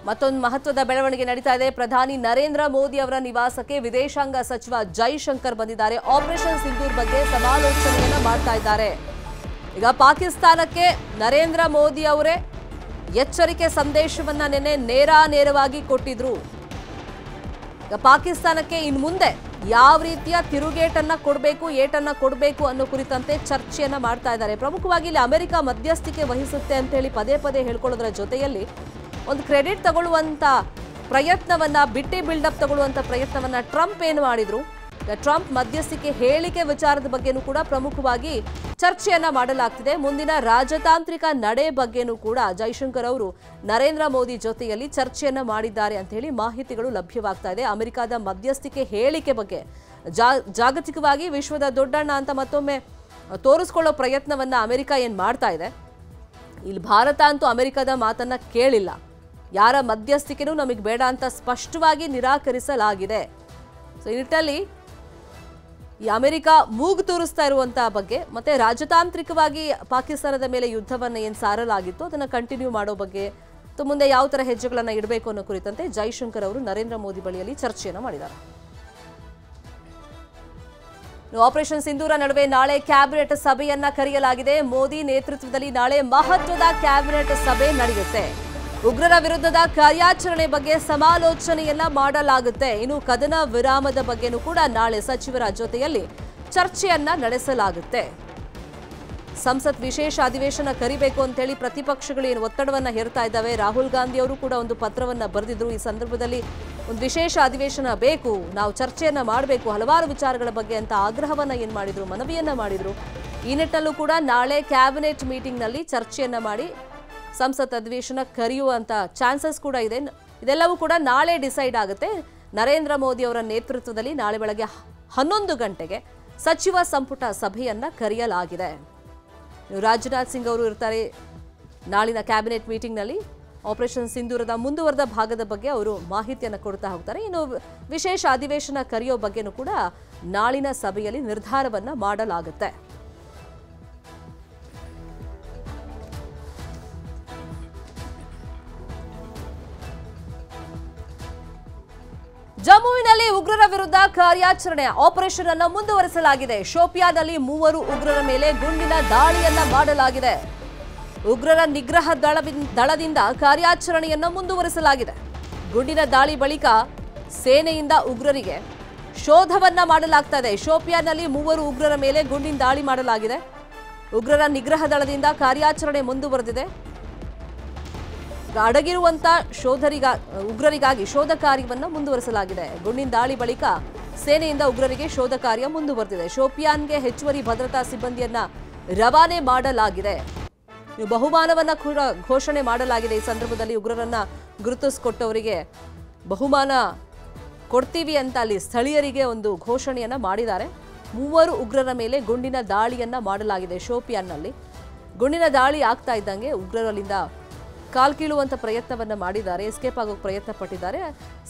ಮತ್ತೊಂದು ಮಹತ್ವದ ಬೆಳವಣಿಗೆ ನಡೀತಾ ಇದೆ. ಪ್ರಧಾನಿ ನರೇಂದ್ರ ಮೋದಿ ಅವರ ನಿವಾಸಕ್ಕೆ ವಿದೇಶಾಂಗ ಸಚಿವ ಜೈಶಂಕರ್ ಬಂದಿದ್ದಾರೆ. ಆಪರೇಷನ್ ಸಿಂಧೂರ್ ಬಗ್ಗೆ ಸಮಾಲೋಚನೆಯನ್ನ ಮಾಡ್ತಾ ಇದ್ದಾರೆ. ಈಗ ಪಾಕಿಸ್ತಾನಕ್ಕೆ ನರೇಂದ್ರ ಮೋದಿ ಅವರೇ ಎಚ್ಚರಿಕೆ ಸಂದೇಶವನ್ನ ನಿನ್ನೆ ನೇರವಾಗಿ ಕೊಟ್ಟಿದ್ರು. ಈಗ ಪಾಕಿಸ್ತಾನಕ್ಕೆ ಇನ್ನು ಮುಂದೆ ಯಾವ ರೀತಿಯ ತಿರುಗೇಟನ್ನ ಕೊಡಬೇಕು, ಏಟನ್ನ ಕೊಡಬೇಕು ಅನ್ನೋ ಕುರಿತಂತೆ ಚರ್ಚೆಯನ್ನ ಮಾಡ್ತಾ ಇದ್ದಾರೆ. ಪ್ರಮುಖವಾಗಿ ಇಲ್ಲಿ ಅಮೆರಿಕ ಮಧ್ಯಸ್ಥಿಕೆ ವಹಿಸುತ್ತೆ ಅಂತ ಹೇಳಿ ಪದೇ ಪದೇ ಹೇಳ್ಕೊಳ್ಳೋದ್ರ ಜೊತೆಯಲ್ಲಿ ಒಂದು ಕ್ರೆಡಿಟ್ ತಗೊಳ್ಳುವಂತ ಪ್ರಯತ್ನವನ್ನ, ಬಿಟ್ಟಿ ಬಿಲ್ಡಪ್ ತಗೊಳ್ಳುವಂತ ಪ್ರಯತ್ನವನ್ನ ಟ್ರಂಪ್ ಏನು ಮಾಡಿದ್ರು, ಟ್ರಂಪ್ ಮಧ್ಯಸ್ಥಿಕೆ ಹೇಳಿಕೆ ವಿಚಾರದ ಬಗ್ಗೆನೂ ಕೂಡ ಪ್ರಮುಖವಾಗಿ ಚರ್ಚೆಯನ್ನ ಮಾಡಲಾಗ್ತಿದೆ. ಮುಂದಿನ ರಾಜತಾಂತ್ರಿಕ ನಡೆ ಬಗ್ಗೆನೂ ಕೂಡ ಜೈಶಂಕರ್ ಅವರು ನರೇಂದ್ರ ಮೋದಿ ಜೊತೆಯಲ್ಲಿ ಚರ್ಚೆಯನ್ನ ಮಾಡಿದ್ದಾರೆ ಅಂತ ಹೇಳಿ ಮಾಹಿತಿಗಳು ಲಭ್ಯವಾಗ್ತಾ ಇದೆ. ಅಮೆರಿಕದ ಮಧ್ಯಸ್ಥಿಕೆ ಹೇಳಿಕೆ ಬಗ್ಗೆ ಜಾಗತಿಕವಾಗಿ ವಿಶ್ವದ ದೊಡ್ಡಣ್ಣ ಅಂತ ಮತ್ತೊಮ್ಮೆ ತೋರಿಸ್ಕೊಳ್ಳೋ ಪ್ರಯತ್ನವನ್ನ ಅಮೆರಿಕ ಏನ್ ಮಾಡ್ತಾ ಇದೆ. ಇಲ್ಲಿ ಭಾರತ ಅಂತೂ ಅಮೆರಿಕದ ಮಾತನ್ನ ಕೇಳಿಲ್ಲ. ಯಾರ ಮಧ್ಯಸ್ಥಿಕೆನೂ ನಮಗೆ ಬೇಡ ಅಂತ ಸ್ಪಷ್ಟವಾಗಿ ನಿರಾಕರಿಸಲಾಗಿದೆ. ಸೊ ಈ ನಿಟ್ಟಿನಲ್ಲಿ ಈ ಅಮೆರಿಕ ಮೂಗು ತೂರಿಸ್ತಾ ಇರುವಂತಹ ಬಗ್ಗೆ ಮತ್ತೆ ರಾಜತಾಂತ್ರಿಕವಾಗಿ ಪಾಕಿಸ್ತಾನದ ಮೇಲೆ ಯುದ್ಧವನ್ನು ಏನು ಸಾರಲಾಗಿತ್ತು ಅದನ್ನು ಕಂಟಿನ್ಯೂ ಮಾಡೋ ಬಗ್ಗೆ ಮುಂದೆ ಯಾವ ತರ ಹೆಜ್ಜೆಗಳನ್ನು ಇಡಬೇಕು ಅನ್ನೋ ಕುರಿತಂತೆ ಜೈಶಂಕರ್ ಅವರು ನರೇಂದ್ರ ಮೋದಿ ಬಳಿಯಲ್ಲಿ ಚರ್ಚೆಯನ್ನು ಮಾಡಿದ್ದಾರೆ. ಆಪರೇಷನ್ ಸಿಂಧೂರ ನಡುವೆ ನಾಳೆ ಕ್ಯಾಬಿನೆಟ್ ಸಭೆಯನ್ನ ಕರೆಯಲಾಗಿದೆ. ಮೋದಿ ನೇತೃತ್ವದಲ್ಲಿ ನಾಳೆ ಮಹತ್ವದ ಕ್ಯಾಬಿನೆಟ್ ಸಭೆ ನಡೆಯುತ್ತೆ. ಉಗ್ರರ ವಿರುದ್ಧದ ಕಾರ್ಯಾಚರಣೆ ಬಗ್ಗೆ ಸಮಾಲೋಚನೆಯನ್ನ ಮಾಡಲಾಗುತ್ತೆ. ಇನ್ನು ಕದನ ವಿರಾಮದ ಬಗ್ಗೆನೂ ಕೂಡ ನಾಳೆ ಸಚಿವರ ಜೊತೆಯಲ್ಲಿ ಚರ್ಚೆಯನ್ನ ನಡೆಸಲಾಗುತ್ತೆ. ಸಂಸತ್ ವಿಶೇಷ ಅಧಿವೇಶನ ಕರಿಬೇಕು ಅಂತ ಹೇಳಿ ಪ್ರತಿಪಕ್ಷಗಳು ಏನು ಒತ್ತಡವನ್ನ ಹೇರ್ತಾ ಇದ್ದಾವೆ. ರಾಹುಲ್ ಗಾಂಧಿ ಅವರು ಕೂಡ ಒಂದು ಪತ್ರವನ್ನ ಬರೆದಿದ್ರು. ಈ ಸಂದರ್ಭದಲ್ಲಿ ಒಂದು ವಿಶೇಷ ಅಧಿವೇಶನ ಬೇಕು, ನಾವು ಚರ್ಚೆಯನ್ನ ಮಾಡಬೇಕು ಹಲವಾರು ವಿಚಾರಗಳ ಬಗ್ಗೆ ಅಂತ ಆಗ್ರಹವನ್ನ ಏನ್ ಮಾಡಿದ್ರು, ಮನವಿಯನ್ನ ಮಾಡಿದ್ರು. ಈ ನಿಟ್ಟಿನಲ್ಲೂ ಕೂಡ ನಾಳೆ ಕ್ಯಾಬಿನೆಟ್ ಮೀಟಿಂಗ್ ನಲ್ಲಿ ಚರ್ಚೆಯನ್ನ ಮಾಡಿ ಸಂಸತ್ ಅಧಿವೇಶನ ಕರೆಯುವಂತ ಚಾನ್ಸಸ್ ಕೂಡ ಇದೆ. ಇದೆಲ್ಲವೂ ಕೂಡ ನಾಳೆ ಡಿಸೈಡ್ ಆಗುತ್ತೆ. ನರೇಂದ್ರ ಮೋದಿ ಅವರ ನೇತೃತ್ವದಲ್ಲಿ ನಾಳೆ ಬೆಳಗ್ಗೆ 11 ಗಂಟೆಗೆ ಸಚಿವ ಸಂಪುಟ ಸಭೆಯನ್ನ ಕರೆಯಲಾಗಿದೆ. ರಾಜನಾಥ್ ಸಿಂಗ್ ಅವರು ಇರ್ತಾರೆ ನಾಳಿನ ಕ್ಯಾಬಿನೆಟ್ ಮೀಟಿಂಗ್ನಲ್ಲಿ. ಆಪರೇಷನ್ ಸಿಂಧೂರದ ಮುಂದುವರೆದ ಭಾಗದ ಬಗ್ಗೆ ಅವರು ಮಾಹಿತಿಯನ್ನು ಕೊಡ್ತಾ ಹೋಗ್ತಾರೆ. ಇನ್ನು ವಿಶೇಷ ಅಧಿವೇಶನ ಕರೆಯೋ ಬಗ್ಗೆನೂ ಕೂಡ ನಾಳಿನ ಸಭೆಯಲ್ಲಿ ನಿರ್ಧಾರವನ್ನ ಮಾಡಲಾಗುತ್ತೆ. ಜಮ್ಮುವಿನಲ್ಲಿ ಉಗ್ರರ ವಿರುದ್ಧ ಕಾರ್ಯಾಚರಣೆ ಆಪರೇಷನ್ ಅನ್ನು ಮುಂದುವರಿಸಲಾಗಿದೆ. ಶೋಪಿಯಾನಲ್ಲಿ 3 ಉಗ್ರರ ಮೇಲೆ ಗುಂಡಿನ ದಾಳಿಯನ್ನ ಮಾಡಲಾಗಿದೆ. ಉಗ್ರರ ನಿಗ್ರಹ ದಳದಿಂದ ಕಾರ್ಯಾಚರಣೆಯನ್ನು ಮುಂದುವರಿಸಲಾಗಿದೆ. ಗುಂಡಿನ ದಾಳಿ ಬಳಿಕ ಸೇನೆಯಿಂದ ಉಗ್ರರಿಗೆ ಶೋಧವನ್ನ ಮಾಡಲಾಗ್ತಾ ಇದೆ. ಶೋಪಿಯಾನಲ್ಲಿ 3 ಉಗ್ರರ ಮೇಲೆ ಗುಂಡಿನ ದಾಳಿ ಮಾಡಲಾಗಿದೆ. ಉಗ್ರರ ನಿಗ್ರಹ ದಳದಿಂದ ಕಾರ್ಯಾಚರಣೆ ಮುಂದುವರೆದಿದೆ. ಅಡಗಿರುವಂತ ಉಗ್ರರಿಗಾಗಿ ಶೋಧ ಕಾರ್ಯವನ್ನು ಮುಂದುವರಿಸಲಾಗಿದೆ. ಗುಂಡಿನ ದಾಳಿ ಬಳಿಕ ಸೇನೆಯಿಂದ ಉಗ್ರರಿಗೆ ಶೋಧ ಕಾರ್ಯ ಮುಂದುವರೆದಿದೆ. ಶೋಪಿಯಾನ್ಗೆ ಹೆಚ್ಚುವರಿ ಭದ್ರತಾ ಸಿಬ್ಬಂದಿಯನ್ನ ರವಾನೆ ಮಾಡಲಾಗಿದೆ. ಬಹುಮಾನವನ್ನ ಕೂಡ ಘೋಷಣೆ ಮಾಡಲಾಗಿದೆ. ಈ ಸಂದರ್ಭದಲ್ಲಿ ಉಗ್ರರನ್ನ ಗುರುತಿಸಿಕೊಟ್ಟವರಿಗೆ ಬಹುಮಾನ ಕೊಡ್ತೀವಿ ಅಂತ ಅಲ್ಲಿ ಸ್ಥಳೀಯರಿಗೆ ಒಂದು ಘೋಷಣೆಯನ್ನ ಮಾಡಿದ್ದಾರೆ. 3 ಉಗ್ರರ ಮೇಲೆ ಗುಂಡಿನ ದಾಳಿಯನ್ನ ಮಾಡಲಾಗಿದೆ. ಶೋಪಿಯಾನ್ನಲ್ಲಿ ಗುಂಡಿನ ದಾಳಿ ಆಗ್ತಾ ಇದ್ದಂಗೆ ಉಗ್ರರಲ್ಲಿಂದ ಕಾಲ್ಕೀಳುವಂತ ಪ್ರಯತ್ನವನ್ನ ಮಾಡಿದ್ದಾರೆ. ಎಸ್ಕೇಪ್ ಆಗೋಕೆ ಪ್ರಯತ್ನ ಪಟ್ಟಿದ್ದಾರೆ.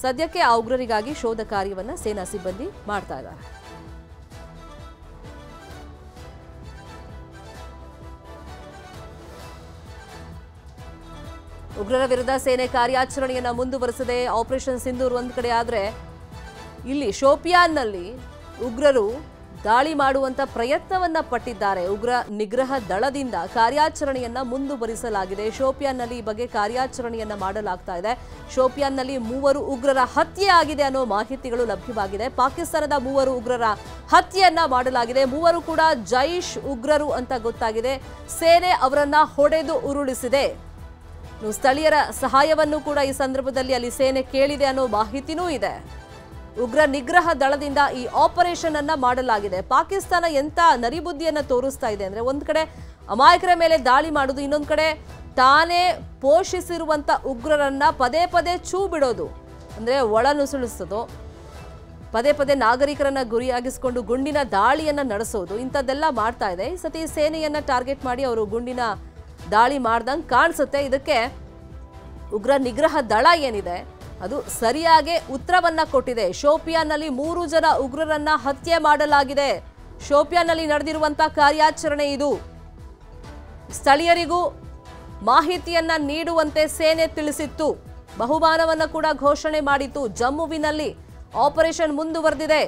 ಸದ್ಯಕ್ಕೆ ಆ ಉಗ್ರರಿಗಾಗಿ ಶೋಧ ಕಾರ್ಯವನ್ನ ಸೇನಾ ಸಿಬ್ಬಂದಿ ಮಾಡ್ತಾ ಇದ್ದಾರೆ. ಉಗ್ರರ ವಿರುದ್ಧ ಸೇನೆ ಕಾರ್ಯಾಚರಣೆಯನ್ನ ಮುಂದುವರೆಸಿದೆ. ಆಪರೇಷನ್ ಸಿಂಧೂರ್ ಒಂದ್ ಕಡೆ ಆದ್ರೆ ಇಲ್ಲಿ ಶೋಪಿಯಾನ್ನಲ್ಲಿ ಉಗ್ರರು ದಾಳಿ ಮಾಡುವಂತ ಪ್ರಯತ್ನವನ್ನ ಪಟ್ಟಿದ್ದಾರೆ. ಉಗ್ರ ನಿಗ್ರಹ ದಳದಿಂದ ಕಾರ್ಯಾಚರಣೆಯನ್ನ ಮುಂದುವರಿಸಲಾಗಿದೆ. ಶೋಪಿಯಾನ್ನಲ್ಲಿ ಈ ಬಗ್ಗೆ ಕಾರ್ಯಾಚರಣೆಯನ್ನ ಮಾಡಲಾಗ್ತಾ ಇದೆ. ಶೋಪಿಯಾನ್ನಲ್ಲಿ 3 ಉಗ್ರರ ಹತ್ಯೆ ಆಗಿದೆ ಅನ್ನೋ ಮಾಹಿತಿಗಳು ಲಭ್ಯವಾಗಿದೆ. ಪಾಕಿಸ್ತಾನದ 3 ಉಗ್ರರ ಹತ್ಯೆಯನ್ನ ಮಾಡಲಾಗಿದೆ. 3 ಕೂಡ ಜೈಷ್ ಉಗ್ರರು ಅಂತ ಗೊತ್ತಾಗಿದೆ. ಸೇನೆ ಅವರನ್ನ ಹೊಡೆದು ಉರುಳಿಸಿದೆ. ಸ್ಥಳೀಯರ ಸಹಾಯವನ್ನು ಕೂಡ ಈ ಸಂದರ್ಭದಲ್ಲಿ ಅಲ್ಲಿ ಸೇನೆ ಕೇಳಿದೆ ಅನ್ನೋ ಮಾಹಿತಿನೂ ಇದೆ. ಉಗ್ರ ನಿಗ್ರಹ ದಳದಿಂದ ಈ ಆಪರೇಷನ್ ಅನ್ನ ಮಾಡಲಾಗಿದೆ. ಪಾಕಿಸ್ತಾನ ಎಂತ ನರಿಬುದ್ಧಿಯನ್ನ ತೋರಿಸ್ತಾ ಇದೆ ಅಂದ್ರೆ, ಒಂದ್ ಕಡೆ ಅಮಾಯಕರ ಮೇಲೆ ದಾಳಿ ಮಾಡುದು, ಇನ್ನೊಂದ್ ಕಡೆ ತಾನೇ ಪೋಷಿಸಿರುವಂತ ಉಗ್ರರನ್ನ ಪದೇ ಪದೇ ಛೂ ಬಿಡೋದು, ಅಂದ್ರೆ ಒಳನುಸುಳಿಸೋದು, ಪದೇ ಪದೇ ನಾಗರಿಕರನ್ನ ಗುರಿಯಾಗಿಸಿಕೊಂಡು ಗುಂಡಿನ ದಾಳಿಯನ್ನ ನಡೆಸೋದು, ಇಂಥದ್ದೆಲ್ಲ ಮಾಡ್ತಾ ಇದೆ. ಈ ಸತಿ ಸೇನೆಯನ್ನ ಟಾರ್ಗೆಟ್ ಮಾಡಿ ಅವರು ಗುಂಡಿನ ದಾಳಿ ಮಾಡ್ದಂಗೆ ಕಾಣಿಸುತ್ತೆ. ಇದಕ್ಕೆ ಉಗ್ರ ನಿಗ್ರಹ ದಳ ಏನಿದೆ ಅದು ಸರಿಯಾಗಿ ಉತ್ತರವನ್ನ ಕೊಟ್ಟಿದೆ. ಶೋಪಿಯಾನ್ನಲ್ಲಿ 3 ಜನ ಉಗ್ರರನ್ನ ಹತ್ಯೆ ಮಾಡಲಾಗಿದೆ. ಶೋಪಿಯಾನ್ನಲ್ಲಿ ನಡೆದಿರುವಂತ ಕಾರ್ಯಾಚರಣೆ ಇದು. ಸ್ಥಳೀಯರಿಗೂ ಮಾಹಿತಿಯನ್ನ ನೀಡುವಂತೆ ಸೇನೆ ತಿಳಿಸಿತ್ತು. ಬಹುಮಾನವನ್ನು ಕೂಡ ಘೋಷಣೆ ಮಾಡಿತ್ತು. ಜಮ್ಮುವಿನಲ್ಲಿ ಆಪರೇಷನ್ ಮುಂದುವರೆದಿದೆ.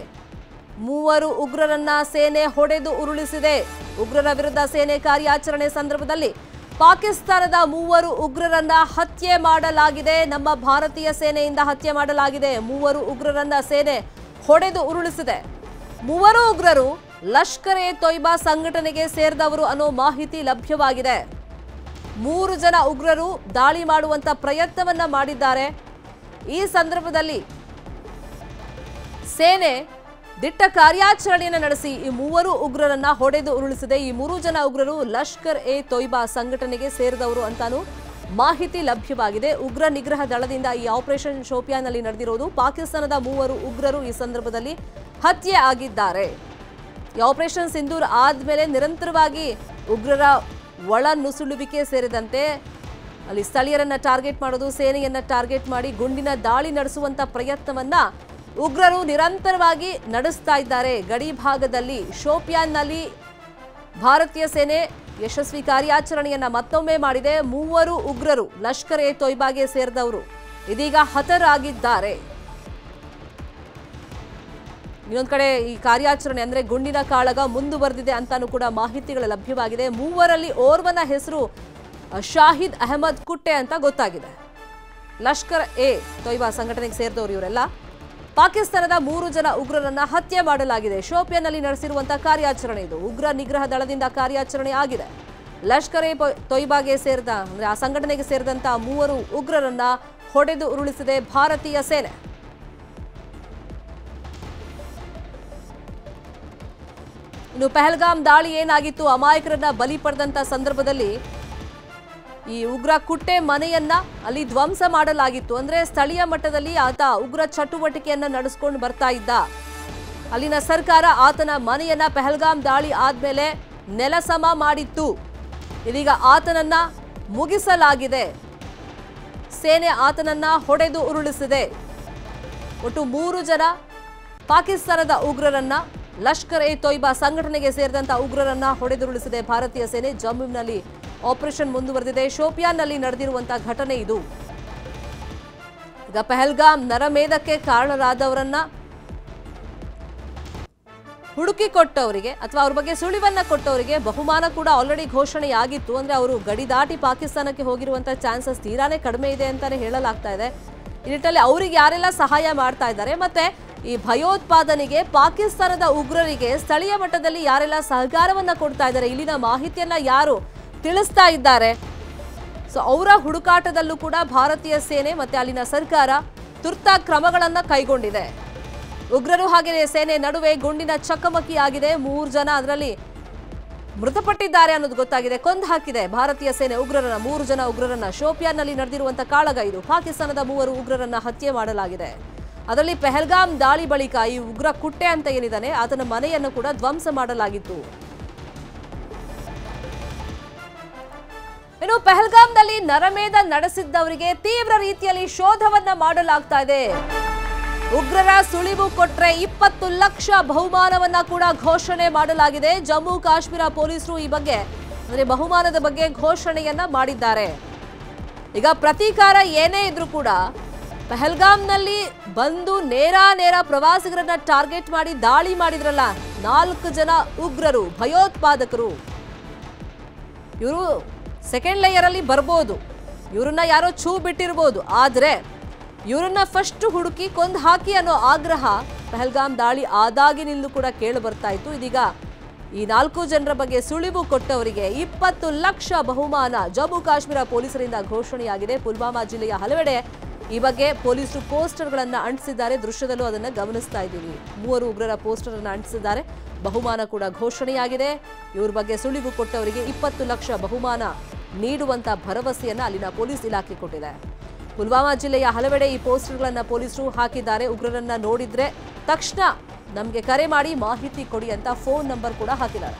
3 ಉಗ್ರರನ್ನ ಸೇನೆ ಹೊಡೆದು ಉರುಳಿಸಿದೆ. ಉಗ್ರರ ವಿರುದ್ಧ ಸೇನೆ ಕಾರ್ಯಾಚರಣೆ ಸಂದರ್ಭದಲ್ಲಿ ಪಾಕಿಸ್ತಾನದ 3 ಉಗ್ರರನ್ನ ಹತ್ಯೆ ಮಾಡಲಾಗಿದೆ. ನಮ್ಮ ಭಾರತೀಯ ಸೇನೆಯಿಂದ ಹತ್ಯೆ ಮಾಡಲಾಗಿದೆ. 3 ಉಗ್ರರನ್ನ ಸೇನೆ ಹೊಡೆದು ಉರುಳಿಸಿದೆ. 3 ಉಗ್ರರು ಲಷ್ಕರ್ ಎ ತೊಯ್ಬಾ ಸಂಘಟನೆಗೆ ಸೇರಿದವರು ಅನ್ನೋ ಮಾಹಿತಿ ಲಭ್ಯವಾಗಿದೆ. 3 ಜನ ಉಗ್ರರು ದಾಳಿ ಮಾಡುವಂತ ಪ್ರಯತ್ನವನ್ನ ಮಾಡಿದ್ದಾರೆ. ಈ ಸಂದರ್ಭದಲ್ಲಿ ಸೇನೆ ದಿಟ್ಟ ಕಾರ್ಯಾಚರಣೆಯನ್ನು ನಡೆಸಿ ಈ 3 ಉಗ್ರರನ್ನ ಹೊಡೆದು ಉರುಳಿಸಿದೆ. ಈ 3 ಜನ ಉಗ್ರರು ಲಷ್ಕರ್ ಎ ತೊಯ್ಬಾ ಸಂಘಟನೆಗೆ ಸೇರಿದವರು ಅಂತಾನು ಮಾಹಿತಿ ಲಭ್ಯವಾಗಿದೆ. ಉಗ್ರ ನಿಗ್ರಹ ದಳದಿಂದ ಈ ಆಪರೇಷನ್ ಶೋಪಿಯಾನ್ನಲ್ಲಿ ನಡೆದಿರೋದು. ಪಾಕಿಸ್ತಾನದ 3 ಉಗ್ರರು ಈ ಸಂದರ್ಭದಲ್ಲಿ ಹತ್ಯೆ ಆಗಿದ್ದಾರೆ. ಈ ಆಪರೇಷನ್ ಸಿಂಧೂರ್ ಆದ್ಮೇಲೆ ನಿರಂತರವಾಗಿ ಉಗ್ರರ ಒಳ ನುಸುಳುವಿಕೆ ಸೇರಿದಂತೆ ಅಲ್ಲಿ ಸ್ಥಳೀಯರನ್ನ ಟಾರ್ಗೆಟ್ ಮಾಡೋದು, ಸೇನೆಯನ್ನ ಟಾರ್ಗೆಟ್ ಮಾಡಿ ಗುಂಡಿನ ದಾಳಿ ನಡೆಸುವಂತ ಪ್ರಯತ್ನವನ್ನ ಉಗ್ರರು ನಿರಂತರವಾಗಿ ನಡೆಸ್ತಾ ಇದ್ದಾರೆ. ಗಡಿ ಭಾಗದಲ್ಲಿ ಶೋಪಿಯಾನ್ನಲ್ಲಿ ಭಾರತೀಯ ಸೇನೆ ಯಶಸ್ವಿ ಕಾರ್ಯಾಚರಣೆಯನ್ನ ಮತ್ತೊಮ್ಮೆ ಮಾಡಿದೆ. 3 ಉಗ್ರರು ಲಷ್ಕರ್ ಎ ತೊಯ್ಬಾಗೆ ಸೇರಿದವರು ಇದೀಗ ಹತರಾಗಿದ್ದಾರೆ. ಇನ್ನೊಂದು ಕಡೆ ಈ ಕಾರ್ಯಾಚರಣೆ ಅಂದ್ರೆ ಗುಂಡಿನ ಕಾಳಗ ಮುಂದುವರೆದಿದೆ ಅಂತಾನೂ ಕೂಡ ಮಾಹಿತಿಗಳು ಲಭ್ಯವಾಗಿದೆ. 3ರಲ್ಲಿ ಓರ್ವನ ಹೆಸರು ಶಾಹಿದ್ ಅಹಮದ್ ಕುಟ್ಟೆ ಅಂತ ಗೊತ್ತಾಗಿದೆ. ಲಷ್ಕರ್ ಎ ತೊಯ್ಬಾ ಸಂಘಟನೆಗೆ ಸೇರಿದವರು ಇವರೆಲ್ಲ. ಪಾಕಿಸ್ತಾನದ 3 ಜನ ಉಗ್ರರನ್ನ ಹತ್ಯೆ ಮಾಡಲಾಗಿದೆ. ಶೋಪಿಯಾನ್ನಲ್ಲಿ ನಡೆಸಿರುವಂತಹ ಕಾರ್ಯಾಚರಣೆ ಇದು. ಉಗ್ರ ನಿಗ್ರಹ ದಳದಿಂದ ಕಾರ್ಯಾಚರಣೆ ಆಗಿದೆ. ಲಷ್ಕರ್ ಎ ತೊಯ್ಬಾಗೆ ಸೇರಿದ ಅಂದ್ರೆ ಆ ಸಂಘಟನೆಗೆ ಸೇರಿದಂತಹ 3 ಉಗ್ರರನ್ನ ಹೊಡೆದು ಉರುಳಿಸಿದೆ ಭಾರತೀಯ ಸೇನೆ. ಇನ್ನು ಪಹಲ್ಗಾಮ್ ದಾಳಿ ಏನಾಗಿತ್ತು, ಅಮಾಯಕರನ್ನ ಬಲಿ ಪಡೆದಂತ ಸಂದರ್ಭದಲ್ಲಿ ಈ ಉಗ್ರ ಕುಟ್ಟೆ ಮನೆಯನ್ನ ಅಲ್ಲಿ ಧ್ವಂಸ ಮಾಡಲಾಗಿತ್ತು. ಅಂದ್ರೆ ಸ್ಥಳೀಯ ಮಟ್ಟದಲ್ಲಿ ಆತ ಉಗ್ರ ಚಟುವಟಿಕೆಯನ್ನ ನಡೆಸಿಕೊಂಡು ಬರ್ತಾ ಇದ್ದ. ಅಲ್ಲಿನ ಸರ್ಕಾರ ಆತನ ಮನೆಯನ್ನ ಪಹಲ್ಗಾಮ್ ದಾಳಿ ಆದ್ಮೇಲೆ ನೆಲಸಮ ಮಾಡಿತ್ತು. ಇದೀಗ ಆತನನ್ನ ಮುಗಿಸಲಾಗಿದೆ. ಸೇನೆ ಆತನನ್ನ ಹೊಡೆದು ಉರುಳಿಸಿದೆ. ಒಟ್ಟು 3 ಜನ ಪಾಕಿಸ್ತಾನದ ಉಗ್ರರನ್ನ ಲಷ್ಕರ್ ಎ ತೊಯ್ಬಾ ಸಂಘಟನೆಗೆ ಸೇರಿದಂತ ಉಗ್ರರನ್ನ ಹೊಡೆದುರುಳಿಸಿದೆ ಭಾರತೀಯ ಸೇನೆ. ಜಮ್ಮುವಿನಲ್ಲಿ ಆಪರೇಷನ್ ಮುಂದುವರೆದಿದೆ. ಶೋಪಿಯಾನ್ನಲ್ಲಿ ನಡೆದಿರುವಂತಹ ಘಟನೆ ಇದು. ಈಗ ಪಹಲ್ಗಾಮ್ ನರಮೇಧಕ್ಕೆ ಕಾರಣರಾದವರನ್ನ ಹುಡುಕಿಕೊಟ್ಟವರಿಗೆ ಅಥವಾ ಅವ್ರ ಬಗ್ಗೆ ಸುಳಿವನ್ನ ಕೊಟ್ಟವರಿಗೆ ಬಹುಮಾನ ಕೂಡ ಆಲ್ರೆಡಿ ಘೋಷಣೆಯಾಗಿತ್ತು. ಅಂದ್ರೆ ಅವರು ಗಡಿ ದಾಟಿ ಪಾಕಿಸ್ತಾನಕ್ಕೆ ಹೋಗಿರುವಂತಹ ಚಾನ್ಸಸ್ ತೀರಾನೇ ಕಡಿಮೆ ಇದೆ ಅಂತಾನೆ ಹೇಳಲಾಗ್ತಾ ಇದೆ. ಈ ನಿಟ್ಟಿನಲ್ಲಿ ಅವರಿಗೆ ಯಾರೆಲ್ಲ ಸಹಾಯ ಮಾಡ್ತಾ ಇದ್ದಾರೆ ಮತ್ತೆ ಈ ಭಯೋತ್ಪಾದನೆಗೆ ಪಾಕಿಸ್ತಾನದ ಉಗ್ರರಿಗೆ ಸ್ಥಳೀಯ ಮಟ್ಟದಲ್ಲಿ ಯಾರೆಲ್ಲ ಸಹಕಾರವನ್ನ ಕೊಡ್ತಾ ಇದ್ದಾರೆ, ಇಲ್ಲಿನ ಮಾಹಿತಿಯನ್ನ ಯಾರು ತಿಳಿಸ್ತಾ ಇದ್ದಾರೆ, ಸೊ ಅವರ ಹುಡುಕಾಟದಲ್ಲೂ ಕೂಡ ಭಾರತೀಯ ಸೇನೆ ಮತ್ತೆ ಅಲ್ಲಿನ ಸರ್ಕಾರ ತುರ್ತಾಗಿ ಕ್ರಮಗಳನ್ನ ಕೈಗೊಂಡಿದೆ. ಉಗ್ರರು ಹಾಗೆಯೇ ಸೇನೆ ನಡುವೆ ಗುಂಡಿನ ಚಕಮಕಿ ಆಗಿದೆ. 3 ಜನ ಅದರಲ್ಲಿ ಮೃತಪಟ್ಟಿದ್ದಾರೆ ಅನ್ನೋದು ಗೊತ್ತಾಗಿದೆ. ಕೊಂದು ಹಾಕಿದೆ ಭಾರತೀಯ ಸೇನೆ ಉಗ್ರರನ್ನ, 3 ಜನ ಉಗ್ರರನ್ನ. ಶೋಪಿಯಾನ್ನಲ್ಲಿ ನಡೆದಿರುವಂತಹ ಕಾಳಗ ಇದು. ಪಾಕಿಸ್ತಾನದ 3 ಉಗ್ರರನ್ನ ಹತ್ಯೆ ಮಾಡಲಾಗಿದೆ. ಅದರಲ್ಲಿ ಪಹಲ್ಗಾಮ್ ದಾಳಿ ಬಳಿಕ ಈ ಉಗ್ರ ಕುಟ್ಟೆ ಅಂತ ಏನಿದ್ದಾನೆ ಆತನ ಮನೆಯನ್ನು ಕೂಡ ಧ್ವಂಸ ಮಾಡಲಾಗಿತ್ತು. ಇನ್ನು ಪಹಲ್ಗಾಮ್ನಲ್ಲಿ ನರಮೇಧ ನಡೆಸಿದ್ದವರಿಗೆ ತೀವ್ರ ರೀತಿಯಲ್ಲಿ ಶೋಧವನ್ನ ಮಾಡಲಾಗ್ತಾ ಇದೆ. ಉಗ್ರರ ಸುಳಿವು ಕೊಟ್ರೆ 20 ಲಕ್ಷ ಬಹುಮಾನವನ್ನ ಕೂಡ ಘೋಷಣೆ ಮಾಡಲಾಗಿದೆ. ಜಮ್ಮು ಕಾಶ್ಮೀರ ಪೊಲೀಸರು ಈ ಬಗ್ಗೆ ಅಂದ್ರೆ ಬಹುಮಾನದ ಬಗ್ಗೆ ಘೋಷಣೆಯನ್ನ ಮಾಡಿದ್ದಾರೆ. ಈಗ ಪ್ರತೀಕಾರ ಏನೇ ಇದ್ರೂ ಕೂಡ ಪಹಲ್ಗಾಮ್ನಲ್ಲಿ ಬಂದು ನೇರ ಪ್ರವಾಸಿಗರನ್ನ ಟಾರ್ಗೆಟ್ ಮಾಡಿ ದಾಳಿ ಮಾಡಿದ್ರಲ್ಲ 4 ಜನ ಉಗ್ರರು ಭಯೋತ್ಪಾದಕರು, ಇವರು ಸೆಕೆಂಡ್ ಲೇಯರ್ ಅಲ್ಲಿ ಬರ್ಬೋದು, ಇವರನ್ನ ಯಾರೋ ಛೂ ಬಿಟ್ಟಿರ್ಬೋದು, ಆದ್ರೆ ಇವರನ್ನ ಫಸ್ಟ್ ಹುಡುಕಿ ಕೊಂದು ಹಾಕಿ ಅನ್ನೋ ಆಗ್ರಹ ಪಹಲ್ಗಾಮ್ ದಾಳಿ ಆದಾಗಿನಿಂದಲೂ ಕೂಡ ಕೇಳಿ ಬರ್ತಾ ಇತ್ತು. ಇದೀಗ ಈ 4 ಜನರ ಬಗ್ಗೆ ಸುಳಿವು ಕೊಟ್ಟವರಿಗೆ 20 ಲಕ್ಷ ಬಹುಮಾನ ಜಮ್ಮು ಕಾಶ್ಮೀರ ಪೊಲೀಸರಿಂದ ಘೋಷಣೆಯಾಗಿದೆ. ಪುಲ್ವಾಮಾ ಜಿಲ್ಲೆಯ ಹಲವೆಡೆ ಈ ಬಗ್ಗೆ ಪೊಲೀಸರು ಪೋಸ್ಟರ್ಗಳನ್ನ ಅಂಟಿಸಿದ್ದಾರೆ. ದೃಶ್ಯದಲ್ಲೂ ಅದನ್ನ ಗಮನಿಸ್ತಾ ಇದ್ದೀವಿ. 3 ಉಗ್ರರ ಪೋಸ್ಟರ್ ಅನ್ನು ಅಂಟಿಸಿದ್ದಾರೆ. ಬಹುಮಾನ ಕೂಡ ಘೋಷಣೆಯಾಗಿದೆ. ಇವ್ರ ಬಗ್ಗೆ ಸುಳಿವು ಕೊಟ್ಟವರಿಗೆ 20 ಲಕ್ಷ ಬಹುಮಾನ ನೀಡುವಂತ ಭರವಸೆಯನ್ನ ಅಲ್ಲಿನ ಪೊಲೀಸ್ ಇಲಾಖೆ ಕೊಟ್ಟಿದೆ. ಪುಲ್ವಾಮಾ ಜಿಲ್ಲೆಯ ಹಲವೆಡೆ ಈ ಪೋಸ್ಟರ್ಗಳನ್ನ ಪೊಲೀಸರು ಹಾಕಿದ್ದಾರೆ. ಉಗ್ರರನ್ನ ನೋಡಿದ್ರೆ ತಕ್ಷಣ ನಮಗೆ ಕರೆ ಮಾಡಿ ಮಾಹಿತಿ ಕೊಡಿ ಅಂತ ಫೋನ್ ನಂಬರ್ ಕೂಡ ಹಾಕಿದ್ದಾರೆ.